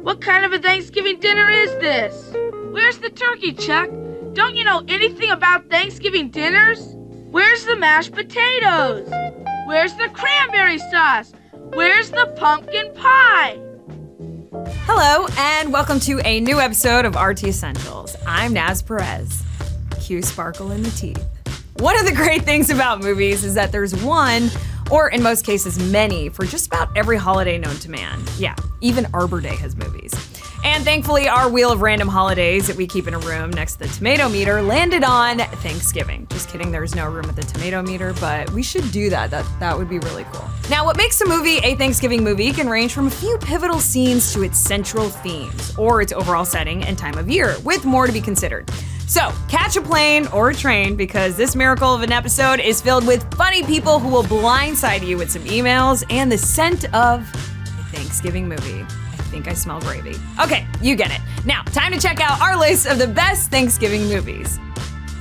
What kind of a Thanksgiving dinner is this? Where's the turkey, Chuck? Don't you know anything about Thanksgiving dinners? Where's the mashed potatoes? Where's the cranberry sauce? Where's the pumpkin pie? Hello, and welcome to a new episode of RT Essentials. I'm Naz Perez. Cue sparkle in the teeth. One of the great things about movies is that there's one, or in most cases many, for just about every holiday known to man. Yeah, even Arbor Day has movies. And thankfully, our wheel of random holidays that we keep in a room next to the tomato meter landed on Thanksgiving. Just kidding, there's no room at the tomato meter, but we should do that. That would be really cool. Now, what makes a movie a Thanksgiving movie can range from a few pivotal scenes to its central themes, or its overall setting and time of year, with more to be considered. So, catch a plane or a train, because this miracle of an episode is filled with funny people who will blindside you with some emails and the scent of a Thanksgiving movie. I think I smell gravy. Okay, you get it. Now, time to check out our list of the best Thanksgiving movies.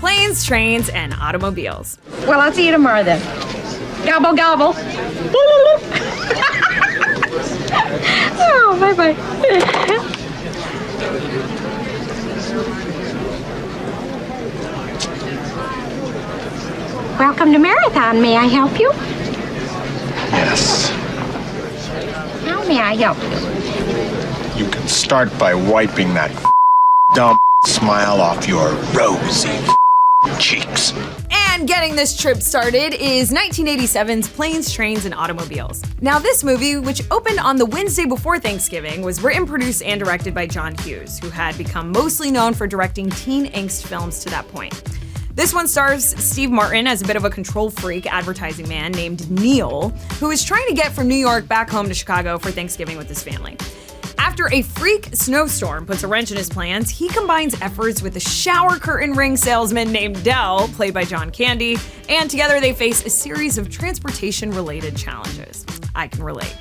Planes, Trains, and Automobiles. Well, I'll see you tomorrow then. Gobble, gobble. Oh, bye-bye. Welcome to Marathon. May I help you? Yes. How may I help you? You can start by wiping that dumb smile off your rosy cheeks. And getting this trip started is 1987's Planes, Trains, and Automobiles. Now, this movie, which opened on the Wednesday before Thanksgiving, was written, produced, and directed by John Hughes, who had become mostly known for directing teen angst films to that point. This one stars Steve Martin as a bit of a control freak advertising man named Neil, who is trying to get from New York back home to Chicago for Thanksgiving with his family. After a freak snowstorm puts a wrench in his plans, he combines efforts with a shower curtain ring salesman named Dell, played by John Candy, and together they face a series of transportation-related challenges. I can relate.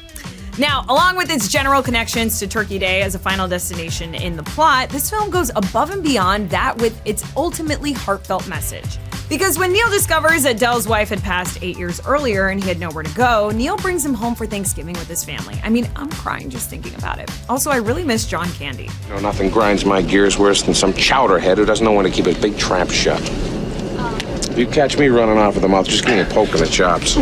Now, along with its general connections to Turkey Day as a final destination in the plot, this film goes above and beyond that with its ultimately heartfelt message. Because when Neil discovers that Dell's wife had passed 8 years earlier and he had nowhere to go, Neil brings him home for Thanksgiving with his family. I mean, I'm crying just thinking about it. Also, I really miss John Candy. You know, nothing grinds my gears worse than some chowderhead who doesn't know when to keep his big trap shut. If you catch me running off with the mouth, just give me a poke in the chops.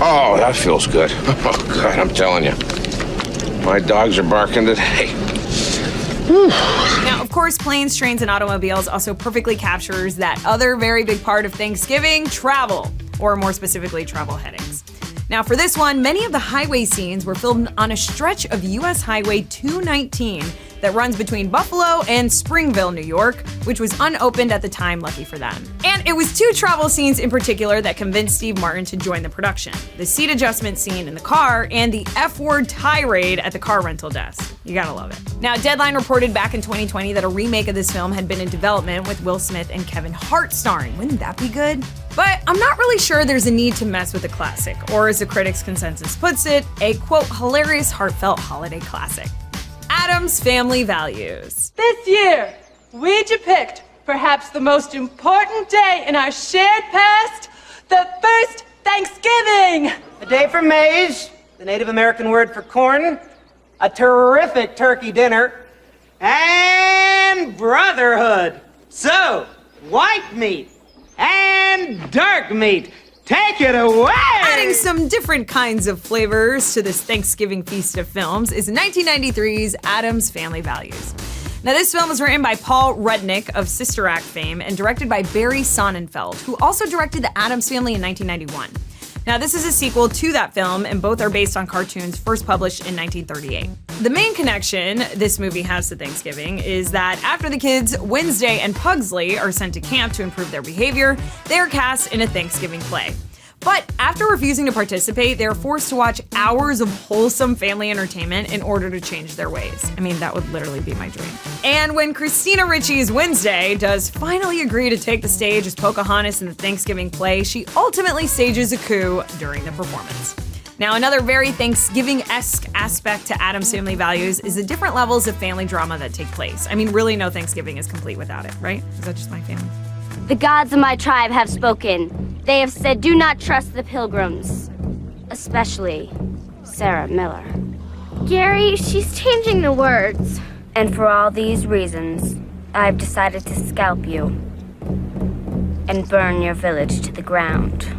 Oh, that feels good. Oh, God, I'm telling you. My dogs are barking today. Now, of course, Planes, Trains, and Automobiles also perfectly captures that other very big part of Thanksgiving, travel, or more specifically, travel headaches. Now, for this one, many of the highway scenes were filmed on a stretch of US Highway 219 that runs between Buffalo and Springville, New York, which was unopened at the time, lucky for them. And it was two travel scenes in particular that convinced Steve Martin to join the production: the seat adjustment scene in the car and the F-word tirade at the car rental desk. You gotta love it. Now, Deadline reported back in 2020 that a remake of this film had been in development with Will Smith and Kevin Hart starring. Wouldn't that be good? But I'm not really sure there's a need to mess with the classic, or as the critics' consensus puts it, a quote, hilarious, heartfelt holiday classic. Addams Family Values. This year, we depict perhaps the most important day in our shared past, the first Thanksgiving. A day for maize, the Native American word for corn, a terrific turkey dinner, and brotherhood. So, white meat and dark meat. Take it away! Adding some different kinds of flavors to this Thanksgiving feast of films is 1993's Addams Family Values. Now, this film was written by Paul Rudnick of Sister Act fame and directed by Barry Sonnenfeld, who also directed The Addams Family in 1991. Now, this is a sequel to that film, and both are based on cartoons first published in 1938. The main connection this movie has to Thanksgiving is that after the kids, Wednesday and Pugsley, are sent to camp to improve their behavior, they are cast in a Thanksgiving play. But after refusing to participate, they are forced to watch hours of wholesome family entertainment in order to change their ways. I mean, that would literally be my dream. And when Christina Ricci's Wednesday does finally agree to take the stage as Pocahontas in the Thanksgiving play, she ultimately stages a coup during the performance. Now, another very Thanksgiving-esque aspect to Addams Family Values is the different levels of family drama that take place. I mean, really no Thanksgiving is complete without it, right? Is that just my family? The gods of my tribe have spoken. They have said, do not trust the pilgrims. Especially Sarah Miller. Gary, she's changing the words. And for all these reasons, I've decided to scalp you and burn your village to the ground.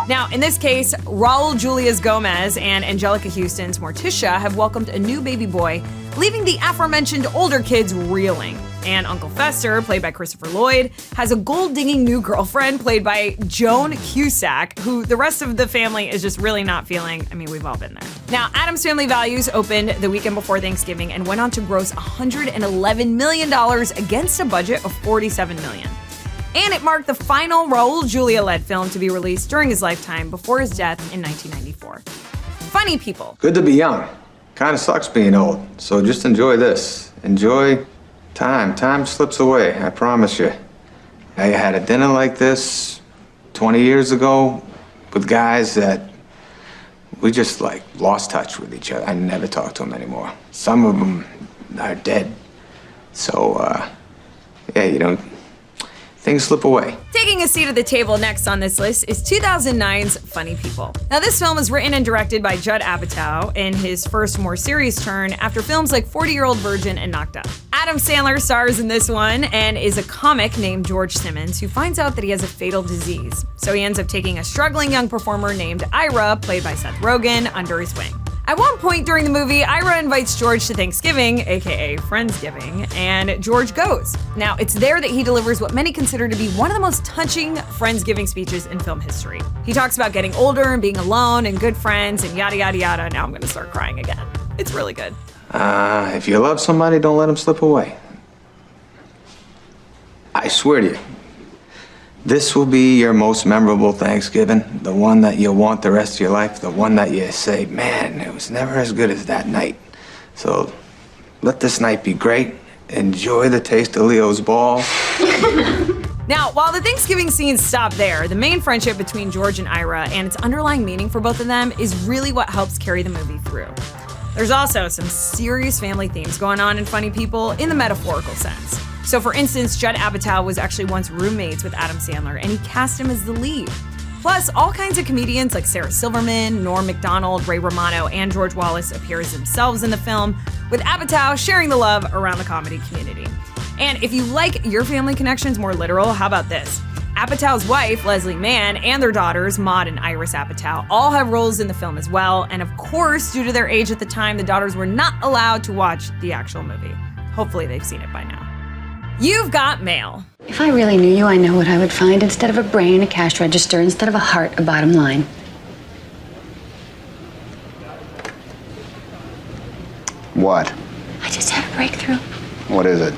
Now, in this case, Raul Julius Gomez and Angelica Houston's Morticia have welcomed a new baby boy, leaving the aforementioned older kids reeling. And Uncle Fester, played by Christopher Lloyd, has a gold-digging new girlfriend played by Joan Cusack, who the rest of the family is just really not feeling. I mean, we've all been there. Now, Addams Family Values opened the weekend before Thanksgiving and went on to gross $111 million against a budget of $47 million. And it marked the final Raul Julia-led film to be released during his lifetime before his death in 1994. Funny people. Good to be young. Kind of sucks being old. So just enjoy this. Enjoy time. Time slips away, I promise you. I had a dinner like this 20 years ago with guys that we just like lost touch with each other. I never talk to them anymore. Some of them are dead. So, yeah, you know, things slip away. Taking a seat at the table next on this list is 2009's Funny People. Now, this film was written and directed by Judd Apatow in his first more serious turn after films like 40-Year-Old Virgin and Knocked Up. Adam Sandler stars in this one and is a comic named George Simmons who finds out that he has a fatal disease. So he ends up taking a struggling young performer named Ira, played by Seth Rogen, under his wing. At one point during the movie, Ira invites George to Thanksgiving, aka Friendsgiving, and George goes. Now, it's there that he delivers what many consider to be one of the most touching Friendsgiving speeches in film history. He talks about getting older and being alone and good friends and yada yada yada. Now I'm gonna start crying again. It's really good. If you love somebody, don't let them slip away. I swear to you, this will be your most memorable Thanksgiving, the one that you'll want the rest of your life, the one that you say, man, it was never as good as that night. So let this night be great. Enjoy the taste of Leo's balls. Now, while the Thanksgiving scenes stop there, the main friendship between George and Ira and its underlying meaning for both of them is really what helps carry the movie through. There's also some serious family themes going on in Funny People in the metaphorical sense. So for instance, Judd Apatow was actually once roommates with Adam Sandler, and he cast him as the lead. Plus, all kinds of comedians like Sarah Silverman, Norm Macdonald, Ray Romano, and George Wallace appear as themselves in the film, with Apatow sharing the love around the comedy community. And if you like your family connections more literal, how about this? Apatow's wife, Leslie Mann, and their daughters, Maud and Iris Apatow, all have roles in the film as well, and of course, due to their age at the time, the daughters were not allowed to watch the actual movie. Hopefully they've seen it by now. You've got mail. If I really knew you, I know what I would find. Instead of a brain, a cash register. Instead of a heart, a bottom line. What? I just had a breakthrough. What is it?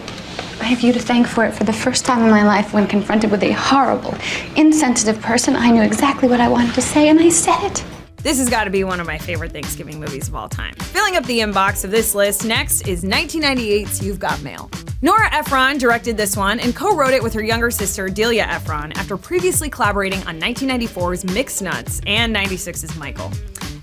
I have you to thank for it. For the first time in my life, when confronted with a horrible, insensitive person, I knew exactly what I wanted to say, and I said it. This has got to be one of my favorite Thanksgiving movies of all time. Filling up the inbox of this list next is 1998's You've Got Mail. Nora Ephron directed this one and co-wrote it with her younger sister Delia Ephron after previously collaborating on 1994's Mixed Nuts and 96's Michael.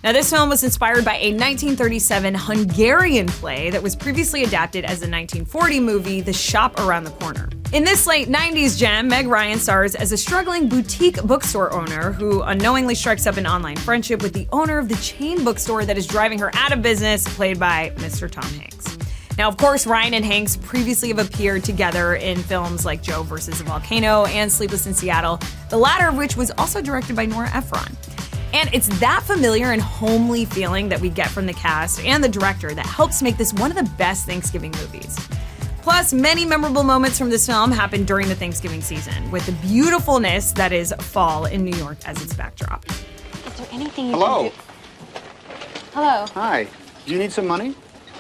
Now, this film was inspired by a 1937 Hungarian play that was previously adapted as the 1940 movie The Shop Around the Corner. In this late 90s gem, Meg Ryan stars as a struggling boutique bookstore owner who unknowingly strikes up an online friendship with the owner of the chain bookstore that is driving her out of business, played by Mr. Tom Hanks. Now, of course, Ryan and Hanks previously have appeared together in films like Joe vs. the Volcano and Sleepless in Seattle, the latter of which was also directed by Nora Ephron. And it's that familiar and homely feeling that we get from the cast and the director that helps make this one of the best Thanksgiving movies. Plus, many memorable moments from this film happen during the Thanksgiving season, with the beautifulness that is fall in New York as its backdrop. Is there anything you Hello. can do? Hello. Hi. Do you need some money?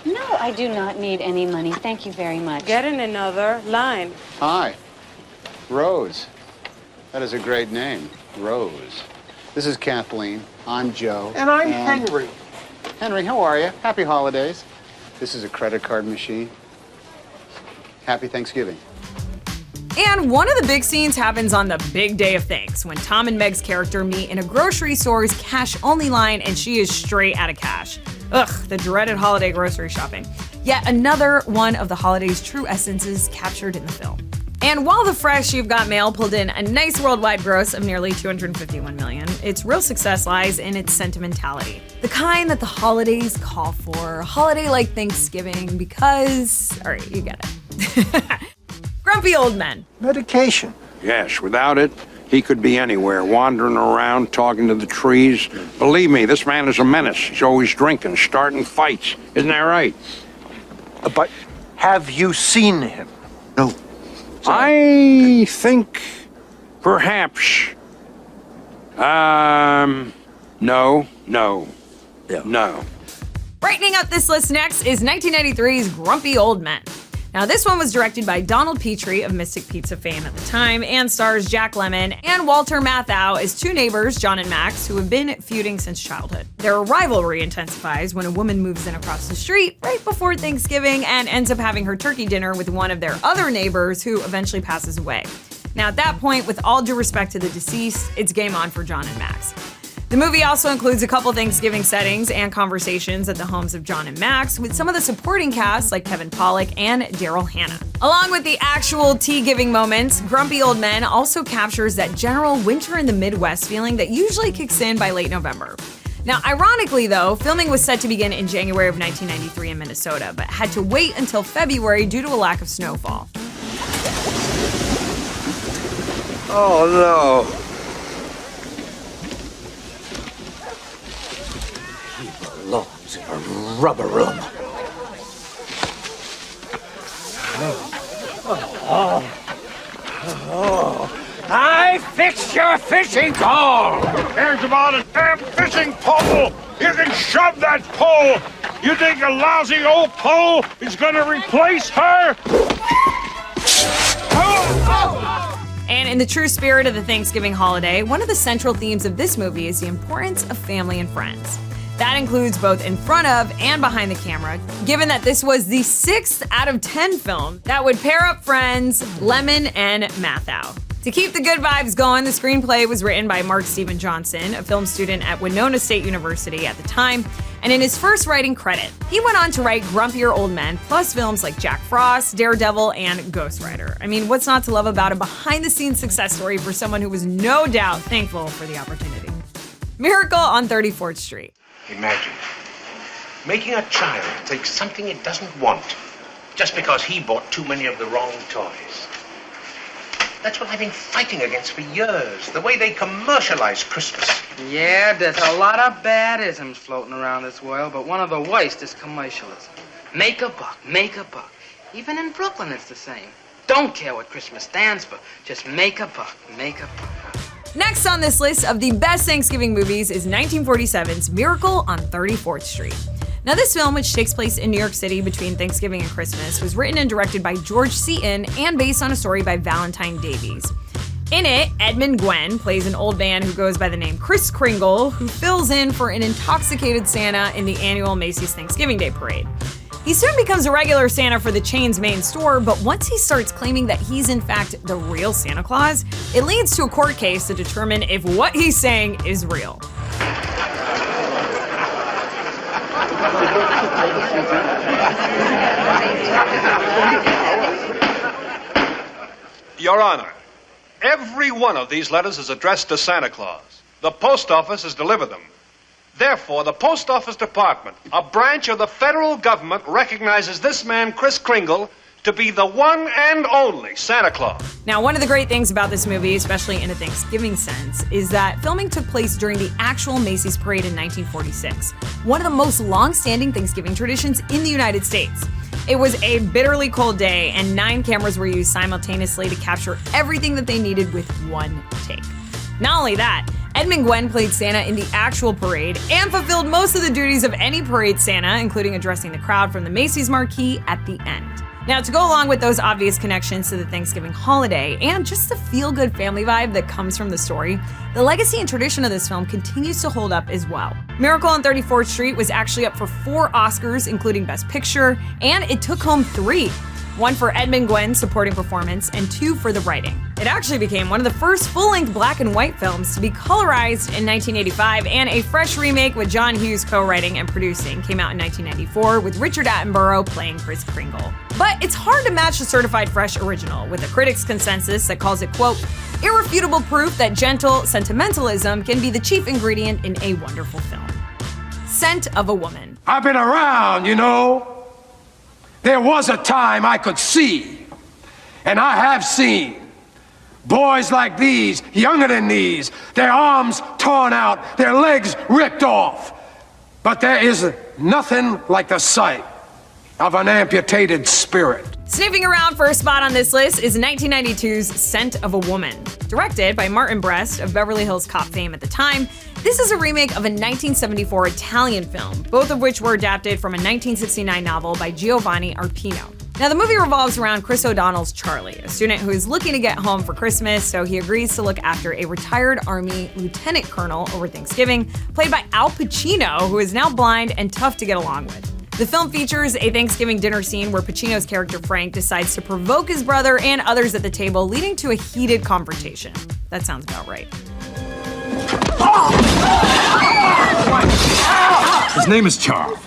No, I do not need any money. Thank you very much. Get in another line. Hi. Rose. That is a great name. Rose. This is Kathleen. I'm Joe. And I'm Henry. Henry, how are you? Happy holidays. This is a credit card machine. Happy Thanksgiving. And one of the big scenes happens on the big day of thanks, when Tom and Meg's character meet in a grocery store's cash-only line and she is straight out of cash. Ugh, the dreaded holiday grocery shopping. Yet another one of the holiday's true essences captured in the film. And while The Fresh You've Got Mail pulled in a nice worldwide gross of nearly $251 million, its real success lies in its sentimentality. The kind that the holidays call for, a holiday like Thanksgiving, because, all right, you get it. Grumpy old men. Medication. Yes, without it, he could be anywhere, wandering around, talking to the trees. Believe me, this man is a menace. He's always drinking, starting fights. Isn't that right? But have you seen him? No. I think perhaps. No. Brightening up this list next is 1993's Grumpy Old Men. Now, this one was directed by Donald Petrie of Mystic Pizza fame at the time and stars Jack Lemmon and Walter Matthau as two neighbors, John and Max, who have been feuding since childhood. Their rivalry intensifies when a woman moves in across the street right before Thanksgiving and ends up having her turkey dinner with one of their other neighbors who eventually passes away. Now, at that point, with all due respect to the deceased, it's game on for John and Max. The movie also includes a couple Thanksgiving settings and conversations at the homes of John and Max, with some of the supporting cast like Kevin Pollak and Daryl Hannah. Along with the actual tea-giving moments, Grumpy Old Men also captures that general winter in the Midwest feeling that usually kicks in by late November. Now, ironically though, filming was set to begin in January of 1993 in Minnesota, but had to wait until February due to a lack of snowfall. Oh, no. Belongs in a rubber room. I fixed your fishing pole! Cares about a damn fishing pole! You can shove that pole! You think a lousy old pole is gonna replace her? And in the true spirit of the Thanksgiving holiday, one of the central themes of this movie is the importance of family and friends. That includes both in front of and behind the camera, given that this was the 6th out of 10 film that would pair up friends Lemmon and Matthau. To keep the good vibes going, the screenplay was written by Mark Steven Johnson, a film student at Winona State University at the time, and in his first writing credit, he went on to write Grumpier Old Men, plus films like Jack Frost, Daredevil, and Ghost Rider. I mean, what's not to love about a behind-the-scenes success story for someone who was no doubt thankful for the opportunity? Miracle on 34th Street. Imagine making a child take something it doesn't want just because he bought too many of the wrong toys. That's what I've been fighting against for years, the way they commercialize Christmas. Yeah, there's a lot of bad isms floating around this world, but one of the worst is commercialism. Make a buck, make a buck. Even in Brooklyn, it's the same. Don't care what Christmas stands for, just make a buck, make a buck. Next on this list of the best Thanksgiving movies is 1947's Miracle on 34th Street. Now, this film, which takes place in New York City between Thanksgiving and Christmas, was written and directed by George Seaton and based on a story by Valentine Davies. In it, Edmund Gwenn plays an old man who goes by the name Kris Kringle, who fills in for an intoxicated Santa in the annual Macy's Thanksgiving Day Parade. He soon becomes a regular Santa for the chain's main store, but once he starts claiming that he's in fact the real Santa Claus, it leads to a court case to determine if what he's saying is real. Your Honor, every one of these letters is addressed to Santa Claus. The post office has delivered them. Therefore, the Post Office Department, a branch of the federal government, recognizes this man, Kris Kringle, to be the one and only Santa Claus. Now, one of the great things about this movie, especially in a Thanksgiving sense, is that filming took place during the actual Macy's Parade in 1946, one of the most long-standing Thanksgiving traditions in the United States. It was a bitterly cold day, and 9 cameras were used simultaneously to capture everything that they needed with one take. Not only that, Edmund Gwenn played Santa in the actual parade and fulfilled most of the duties of any parade Santa, including addressing the crowd from the Macy's marquee at the end. Now, to go along with those obvious connections to the Thanksgiving holiday and just the feel-good family vibe that comes from the story, the legacy and tradition of this film continues to hold up as well. Miracle on 34th Street was actually up for 4 Oscars, including Best Picture, and it took home 3. 1 for Edmund Gwen's supporting performance, and 2 for the writing. It actually became one of the first full-length black and white films to be colorized in 1985, and a fresh remake with John Hughes co-writing and producing came out in 1994 with Richard Attenborough playing Kris Kringle. But it's hard to match the certified fresh original, with a critics' consensus that calls it, quote, irrefutable proof that gentle sentimentalism can be the chief ingredient in a wonderful film. Scent of a Woman. I've been around, you know. There was a time I could see, and I have seen, boys like these, younger than these, their arms torn out, their legs ripped off. But there is nothing like the sight of an amputated spirit. Sniffing around for a spot on this list is 1992's Scent of a Woman. Directed by Martin Brest of Beverly Hills Cop fame at the time, this is a remake of a 1974 Italian film, both of which were adapted from a 1969 novel by Giovanni Arpino. Now, the movie revolves around Chris O'Donnell's Charlie, a student who is looking to get home for Christmas, so he agrees to look after a retired Army lieutenant colonel over Thanksgiving, played by Al Pacino, who is now blind and tough to get along with. The film features a Thanksgiving dinner scene where Pacino's character Frank decides to provoke his brother and others at the table, leading to a heated confrontation. That sounds about right. His name is Charles.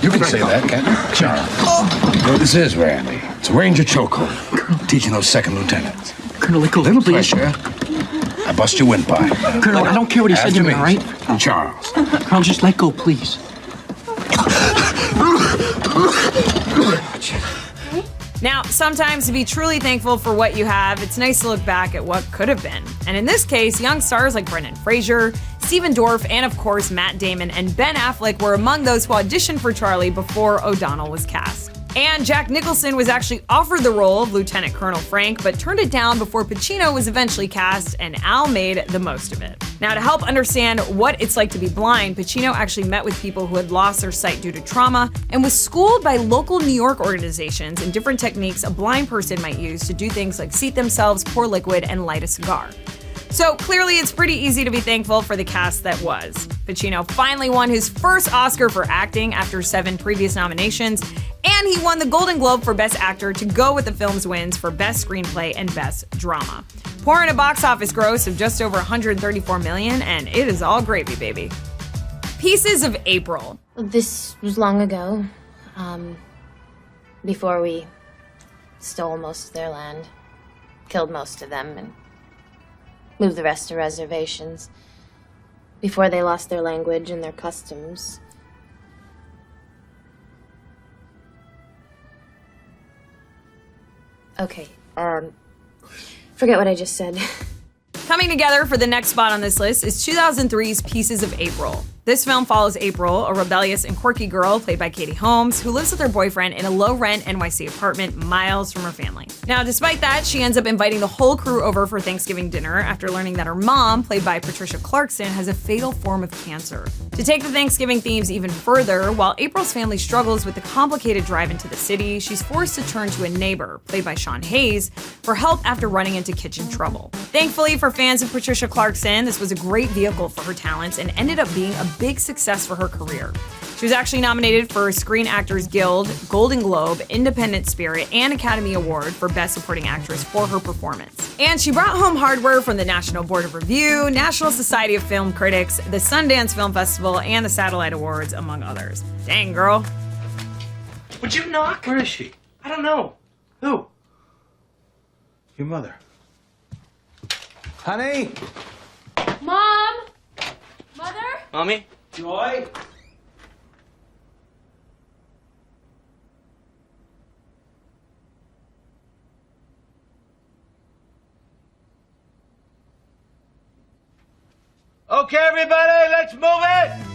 You can say that, can't you? Charles. You know what this is, Randy? It's a Ranger chokehold. Teaching those second lieutenants. Colonel, let go, Little please. pressure. I bust your windpipe. Colonel, I don't care what he said to me, all right? Charles. Colonel, just let go, please. Now, sometimes to be truly thankful for what you have, it's nice to look back at what could have been. And in this case, young stars like Brendan Fraser, Stephen Dorff, and of course Matt Damon and Ben Affleck were among those who auditioned for Charlie before O'Donnell was cast. And Jack Nicholson was actually offered the role of Lieutenant Colonel Frank, but turned it down before Pacino was eventually cast, and Al made the most of it. Now, to help understand what it's like to be blind, Pacino actually met with people who had lost their sight due to trauma and was schooled by local New York organizations in different techniques a blind person might use to do things like seat themselves, pour liquid, and light a cigar. So clearly it's pretty easy to be thankful for the cast that was. Pacino finally won his first Oscar for acting after 7 previous nominations, and he won the Golden Globe for Best Actor to go with the film's wins for Best Screenplay and Best Drama. Pouring a box office gross of just over $134 million, and it is all gravy, baby. Pieces of April. This was long ago, before we stole most of their land, killed most of them, and moved the rest to reservations, before they lost their language and their customs. Okay, forget what I just said. Coming together for the next spot on this list is 2003's Pieces of April. This film follows April, a rebellious and quirky girl played by Katie Holmes, who lives with her boyfriend in a low-rent NYC apartment miles from her family. Now, despite that, she ends up inviting the whole crew over for Thanksgiving dinner after learning that her mom, played by Patricia Clarkson, has a fatal form of cancer. To take the Thanksgiving themes even further, while April's family struggles with the complicated drive into the city, she's forced to turn to a neighbor, played by Sean Hayes, for help after running into kitchen trouble. Thankfully for fans of Patricia Clarkson, this was a great vehicle for her talents and ended up being a big success for her career. She was actually nominated for Screen Actors Guild, Golden Globe, Independent Spirit, and Academy Award for Best Supporting Actress for her performance. And she brought home hardware from the National Board of Review, National Society of Film Critics, the Sundance Film Festival, and the Satellite Awards, among others. Dang, girl. Would you knock? Where is she? I don't know. Who? Your mother. Honey? Mom? Mother? Mommy? Joy? Okay, everybody, let's move it!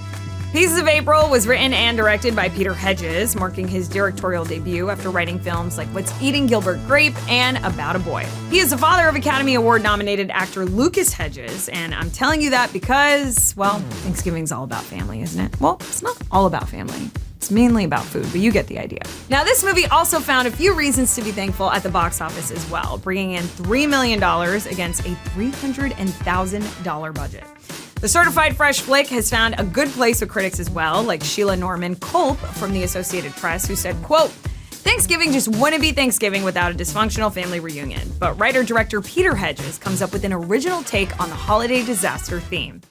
Pieces of April was written and directed by Peter Hedges, marking his directorial debut after writing films like What's Eating Gilbert Grape and About a Boy. He is the father of Academy Award-nominated actor Lucas Hedges, and I'm telling you that because, well, Thanksgiving's all about family, isn't it? Well, it's not all about family. It's mainly about food, but you get the idea. Now, this movie also found a few reasons to be thankful at the box office as well, bringing in $3 million against a $300,000 budget. The certified fresh flick has found a good place with critics as well, like Sheila Norman Culp from the Associated Press, who said, quote, Thanksgiving just wouldn't be Thanksgiving without a dysfunctional family reunion, but writer-director Peter Hedges comes up with an original take on the holiday disaster theme.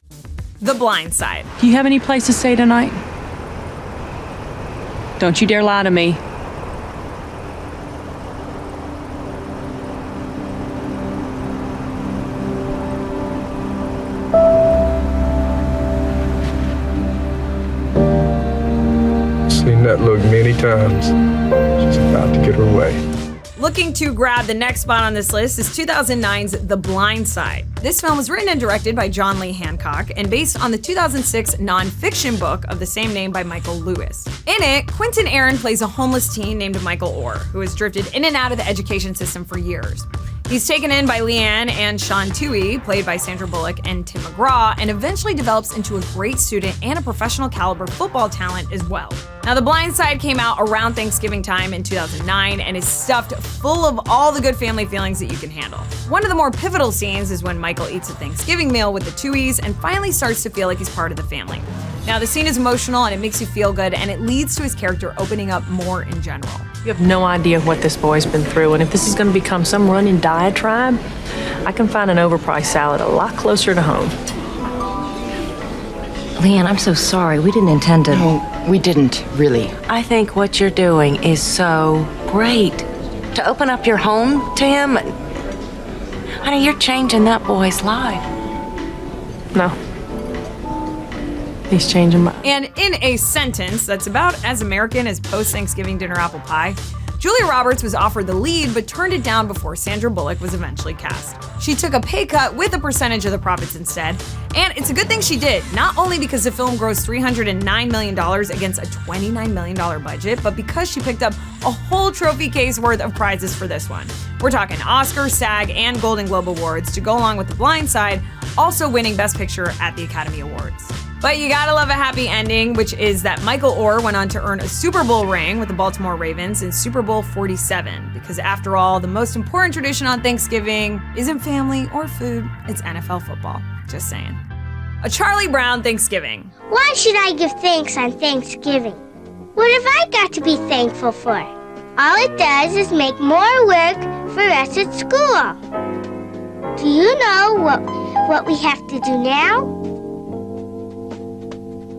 The Blind Side. Do you have any place to stay tonight? Don't you dare lie to me. Seen that look many times. She's about to get her way. Looking to grab the next spot on this list is 2009's The Blind Side. This film was written and directed by John Lee Hancock and based on the 2006 nonfiction book of the same name by Michael Lewis. In it, Quentin Aaron plays a homeless teen named Michael Orr, who has drifted in and out of the education system for years. He's taken in by Leanne and Sean Toohey, played by Sandra Bullock and Tim McGraw, and eventually develops into a great student and a professional caliber football talent as well. Now, The Blind Side came out around Thanksgiving time in 2009 and is stuffed full of all the good family feelings that you can handle. One of the more pivotal scenes is when Michael eats a Thanksgiving meal with the Tooheys and finally starts to feel like he's part of the family. Now, the scene is emotional and it makes you feel good, and it leads to his character opening up more in general. You have no idea what this boy's been through, and if this is going to become some running diatribe, I can find an overpriced salad a lot closer to home. Leanne, I'm so sorry. We didn't intend to... No, we didn't, really. I think what you're doing is so great. To open up your home to him, honey, you're changing that boy's life. No. He's changing my... And in a sentence that's about as American as post-Thanksgiving dinner apple pie, Julia Roberts was offered the lead but turned it down before Sandra Bullock was eventually cast. She took a pay cut with a percentage of the profits instead, and it's a good thing she did, not only because the film grossed $309 million against a $29 million budget, but because she picked up a whole trophy case worth of prizes for this one. We're talking Oscar, SAG, and Golden Globe Awards to go along with The Blind Side, also winning Best Picture at the Academy Awards. But you gotta love a happy ending, which is that Michael Orr went on to earn a Super Bowl ring with the Baltimore Ravens in Super Bowl 47, because after all, the most important tradition on Thanksgiving isn't family or food, it's NFL football. Just saying. A Charlie Brown Thanksgiving. Why should I give thanks on Thanksgiving? What have I got to be thankful for? All it does is make more work for us at school. Do you know what we have to do now?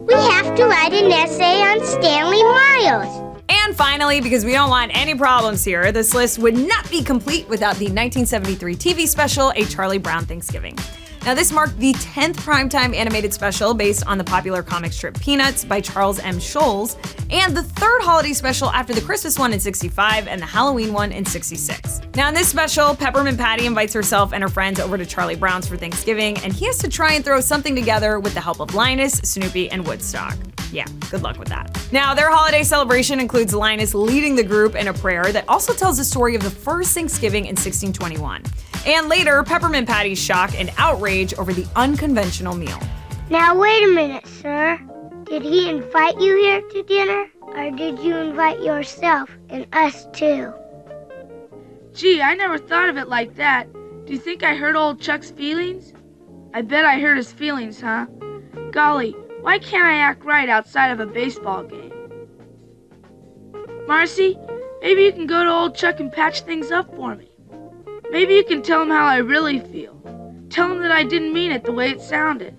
We have to write an essay on Stanley Miles. And finally, because we don't want any problems here, this list would not be complete without the 1973 TV special, A Charlie Brown Thanksgiving. Now, this marked the 10th primetime animated special based on the popular comic strip Peanuts by Charles M. Schulz, and the third holiday special after the Christmas one in '65 and the Halloween one in '66. Now, in this special, Peppermint Patty invites herself and her friends over to Charlie Brown's for Thanksgiving, and he has to try and throw something together with the help of Linus, Snoopy, and Woodstock. Yeah, good luck with that. Now, their holiday celebration includes Linus leading the group in a prayer that also tells the story of the first Thanksgiving in 1621. And later, Peppermint Patty's shock and outrage over the unconventional meal. Now, wait a minute, sir. Did he invite you here to dinner? Or did you invite yourself and us too? Gee, I never thought of it like that. Do you think I hurt old Chuck's feelings? I bet I hurt his feelings, huh? Golly, why can't I act right outside of a baseball game? Marcy, maybe you can go to old Chuck and patch things up for me. Maybe you can tell him how I really feel. Tell him that I didn't mean it the way it sounded.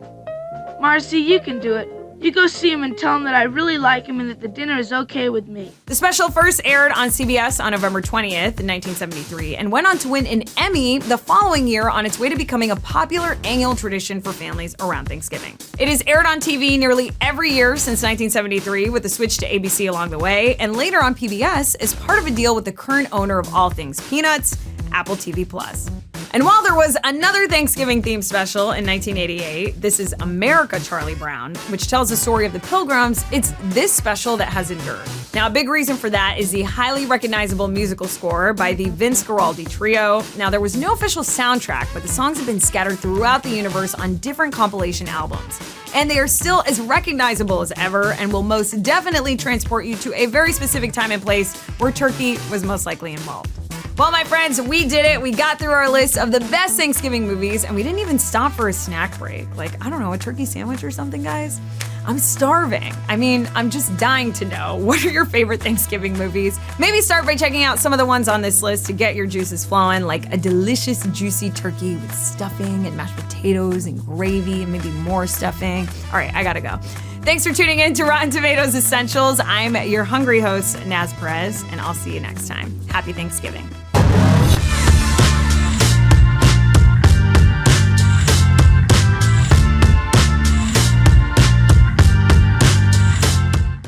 Marcy, you can do it. You go see him and tell him that I really like him and that the dinner is okay with me. The special first aired on CBS on November 20th, 1973, and went on to win an Emmy the following year on its way to becoming a popular annual tradition for families around Thanksgiving. It is aired on TV nearly every year since 1973, with a switch to ABC along the way, and later on PBS as part of a deal with the current owner of all things Peanuts, Apple TV+. And while there was another Thanksgiving-themed special in 1988, This Is America, Charlie Brown, which tells the story of the Pilgrims, it's this special that has endured. Now, a big reason for that is the highly recognizable musical score by the Vince Guaraldi Trio. Now, there was no official soundtrack, but the songs have been scattered throughout the universe on different compilation albums. And they are still as recognizable as ever and will most definitely transport you to a very specific time and place where turkey was most likely involved. Well, my friends, we did it. We got through our list of the best Thanksgiving movies, and we didn't even stop for a snack break. Like, I don't know, a turkey sandwich or something, guys? I'm starving. I mean, I'm just dying to know, what are your favorite Thanksgiving movies? Maybe start by checking out some of the ones on this list to get your juices flowing, like a delicious juicy turkey with stuffing and mashed potatoes and gravy and maybe more stuffing. All right, I gotta go. Thanks for tuning in to Rotten Tomatoes Essentials. I'm your hungry host, Naz Perez, and I'll see you next time. Happy Thanksgiving.